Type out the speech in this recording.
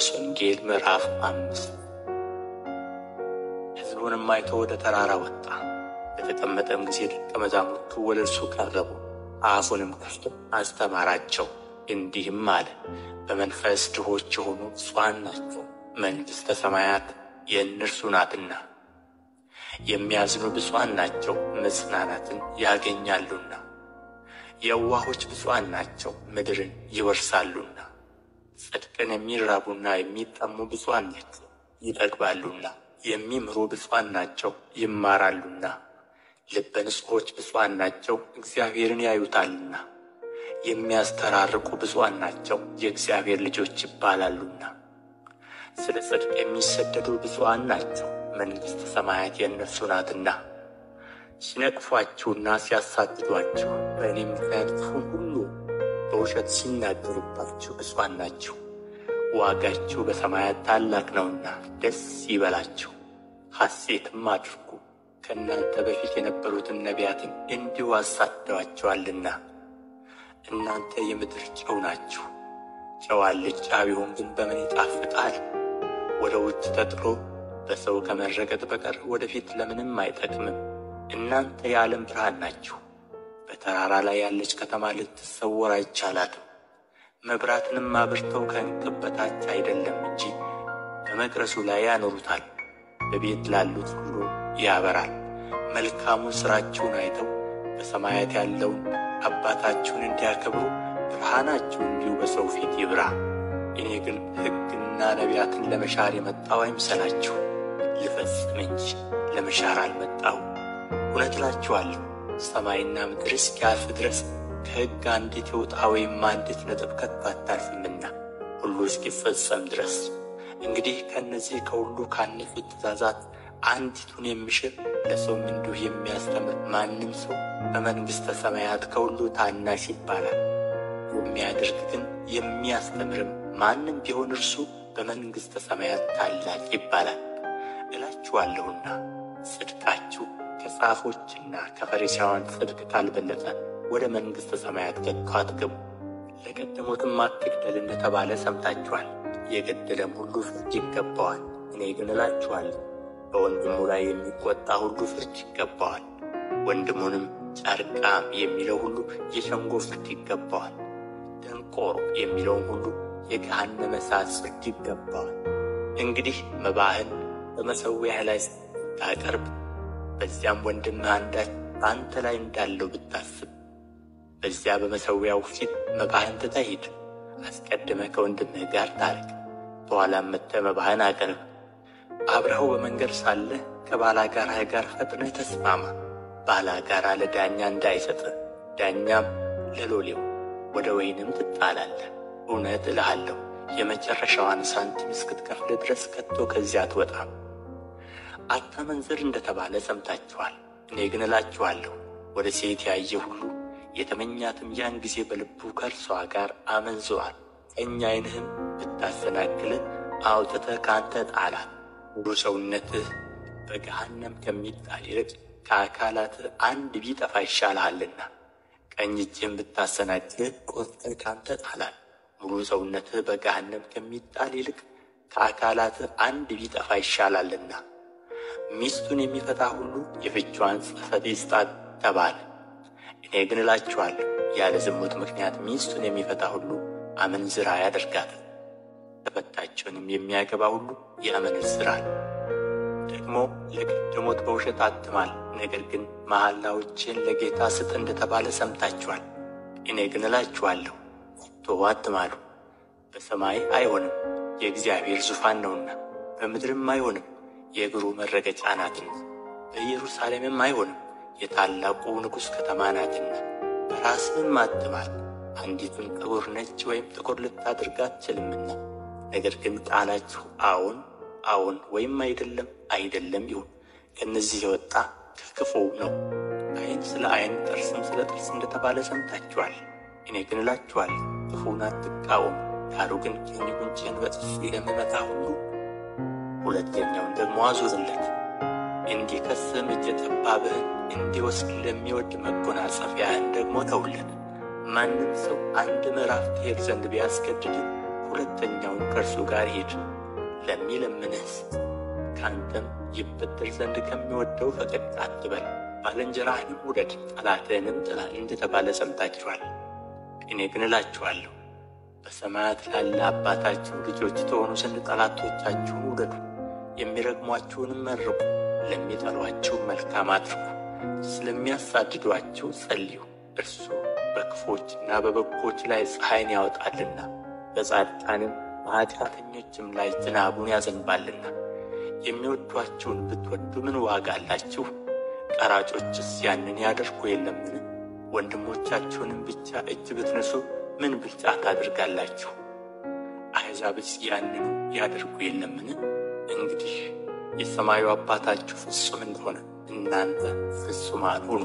የማቴዎስ ወንጌል ምዕራፍ 5። ሕዝቡንም አይቶ ወደ ተራራ ወጣ። በተቀመጠም ጊዜ ደቀ መዛሙርቱ ወደ እርሱ ቀረቡ። አፉንም ከፍቶ አስተማራቸው፣ እንዲህም አለ። በመንፈስ ድሆች የሆኑ ብፁዓን ናቸው፣ መንግሥተ ሰማያት የእነርሱ ናትና። የሚያዝኑ ብፁዓን ናቸው፣ መጽናናትን ያገኛሉና። የዋሆች ብፁዓን ናቸው፣ ምድርን ይወርሳሉና። ጽድቅን የሚራቡና የሚጠሙ ብፁዓን ናቸው፣ ይጠግባሉና። የሚምሩ ብፁዓን ናቸው፣ ይማራሉና። ልበ ንጹሖች ብፁዓን ናቸው፣ እግዚአብሔርን ያዩታልና። የሚያስተራርቁ ብፁዓን ናቸው፣ የእግዚአብሔር ልጆች ይባላሉና። ስለ ጽድቅ የሚሰደዱ ብፁዓን ናቸው፣ መንግሥተ ሰማያት የእነርሱ ናትና። ሲነቅፏችሁና ሲያሳድዷችሁ በእኔ ምክንያት ክፉን ሁሉ በውሸት ሲናገሩባችሁ ብፁዓን ናችሁ፣ ዋጋችሁ በሰማያት ታላቅ ነውና ደስ ይበላችሁ፣ ሐሴትም አድርጉ። ከእናንተ በፊት የነበሩትን ነቢያትን እንዲሁ አሳድደዋቸዋልና። እናንተ የምድር ጨው ናችሁ። ጨው አልጫ ቢሆን ግን በምን ይጣፍጣል? ወደ ውጭ ተጥሎ በሰው ከመረገጥ በቀር ወደፊት ለምንም አይጠቅምም። እናንተ የዓለም ብርሃን ናችሁ። በተራራ ላይ ያለች ከተማ ልትሰወር አይቻላትም። መብራትንም አብርተው ከዕንቅብ በታች አይደለም እንጂ በመቅረዙ ላይ ያኖሩታል፣ በቤት ላሉት ሁሉ ያበራል። መልካሙን ሥራችሁን አይተው በሰማያት ያለውን አባታችሁን እንዲያከብሩ ብርሃናችሁ እንዲሁ በሰው ፊት ይብራ። እኔ ግን ሕግና ነቢያትን ለመሻር የመጣሁ አይምሰላችሁ፣ ልፈጽም እንጂ ለመሻር አልመጣሁም። እውነት እላችኋለሁ ሰማይና ምድር እስኪያልፍ ድረስ ከሕግ አንዲት የውጣ ወይም አንዲት ነጥብ ከቶ አታልፍምና ሁሉ እስኪፈጸም ድረስ። እንግዲህ ከእነዚህ ከሁሉ ካነሱት ትእዛዛት አንዲቱን የሚሽር ለሰውም እንዲሁ የሚያስተምር ማንም ሰው በመንግሥተ ሰማያት ከሁሉ ታናሽ ይባላል። የሚያደርግ ግን የሚያስተምርም ማንም ቢሆን እርሱ በመንግሥተ ሰማያት ታላቅ ይባላል። እላችኋለሁና ጽድቃችሁ ከጻፎችና ከፈሪሳውያን ጽድቅ ካልበለጠ ወደ መንግሥተ ሰማያት ከቶ አትገቡ። ለቀደሙትም አትግደል እንደተባለ ሰምታችኋል። የገደለም ሁሉ ፍርድ ይገባዋል። እኔ ግን እላችኋለሁ በወንድሙ ላይ የሚቆጣ ሁሉ ፍርድ ይገባዋል። ወንድሙንም ጨርቃም የሚለው ሁሉ የሸንጎ ፍርድ ይገባዋል። ደንቆሮ የሚለውም ሁሉ የገሃነመ እሳት ፍርድ ይገባዋል። እንግዲህ መባህን በመሠዊያህ ላይ ስታቀርብ በዚያም ወንድምህ አንዳች በአንተ ላይ እንዳለው ብታስብ በዚያ በመሠዊያው ፊት መባህን ትተህ ሂድ። አስቀድመህ ከወንድምህ ጋር ታረቅ፣ በኋላም መጥተህ መባህን አቅርብ። አብረኸው በመንገድ ሳለህ ከባላጋራህ ጋር ፈጥነህ ተስማማ። ባላጋራ ለዳኛ እንዳይሰጥህ፣ ዳኛም ለሎሌው። ወደ ወህኒም ትጣላለህ። እውነት እልሃለሁ የመጨረሻዋን ሳንቲም እስክትከፍል ድረስ ከቶ ከዚያ አትወጣም። አታመንዝር እንደተባለ ሰምታችኋል። እኔ ግን እላችኋለሁ ወደ ሴት ያየ ሁሉ የተመኛትም ያን ጊዜ በልቡ ከእርሷ ጋር አመንዝሯል። ቀኝ ዓይንህም ብታሰናክልህ አውጥተህ ከአንተ ጣላት። ሙሉ ሰውነትህ በገሃነም ከሚጣል ይልቅ ከአካላትህ አንድ ቢጠፋ ይሻልሃልና። ቀኝ እጅህም ብታሰናክልህ ቆርጠህ ከአንተ ጣላት። ሙሉ ሰውነትህ በገሃነም ከሚጣል ይልቅ ከአካላትህ አንድ ቢጠፋ ይሻላልና። ሚስቱን የሚፈታ ሁሉ የፍችዋን ጽሕፈት ይስጣት ተባለ። እኔ ግን እላችኋለሁ ያለ ዝሙት ምክንያት ሚስቱን የሚፈታ ሁሉ አመንዝራ ያደርጋታል፣ ተፈታችውንም የሚያገባ ሁሉ ያመነዝራል። ደግሞ ለቀደሙት በውሸት አትማል፣ ነገር ግን መሐላዎችን ለጌታ ስጥ እንደተባለ ሰምታችኋል። እኔ ግን እላችኋለሁ ከቶ አትማሉ። በሰማይ አይሆንም፣ የእግዚአብሔር ዙፋን ነውና፣ በምድርም አይሆንም፣ የእግሩ መረገጫ ናትና፣ በኢየሩሳሌምም አይሆንም፣ የታላቁ ንጉሥ ከተማ ናትና። በራስህም አትማል፣ አንዲቱን ጠጉር ነጭ ወይም ጥቁር ልታደርግ አትችልምና። ነገር ግን ቃላችሁ አዎን አዎን ወይም አይደለም አይደለም ይሁን። ከእነዚህ የወጣ ከክፉው ነው። ዓይን ስለ ዓይን ጥርስም ስለ ጥርስ እንደተባለ ሰምታችኋል። እኔ ግን እላችኋለሁ ክፉውን አትቃወሙ። ዳሩ ግን ቀኝ ጉንጭህን በጥፊ ለሚመታ ሁሉ ሁለተኛውን ደግሞ አዙርለት። እንዲከስም እጀ ጠባብህን እንዲወስድ ለሚወድ መጎናጸፊያህን ደግሞ ተውለት። ማንም ሰው አንድ ምዕራፍ ትሄድ ዘንድ ቢያስገድድህ ሁለተኛውን ከእርሱ ጋር ሂድ። ለሚለምንህስ ከአንተም ይበደር ዘንድ ከሚወደው ፈቀቅ አትበል። ባልንጀራህንም ውደድ፣ ጠላትህንም ጥላ እንደተባለ ሰምታችኋል። እኔ ግን እላችኋለሁ በሰማያት ላለ አባታችሁ ልጆች ትሆኑ ዘንድ ጠላቶቻችሁን ውደዱ፣ የሚረግሟችሁንም መርቁ፣ ለሚጠሏችሁ መልካም አድርጉ፣ ስለሚያሳድዷችሁ ጸልዩ። እርሱ በክፎችና በበጎች ላይ ፀሐይን ያወጣልና በጻድቃንም በኃጢአተኞችም ላይ ዝናቡን ያዘንባልና። የሚወዷችሁን ብትወዱ ምን ዋጋ አላችሁ? ቀራጮችስ ያንን ያደርጉ የለምን? ወንድሞቻችሁንም ብቻ እጅ ብትነሱ ምን ብልጫ ታደርጋላችሁ? አሕዛብስ ያንኑ ያደርጉ የለምን? እንግዲህ የሰማዩ አባታችሁ ፍጹም እንደሆነ እናንተ ፍጹማን ሁኑ።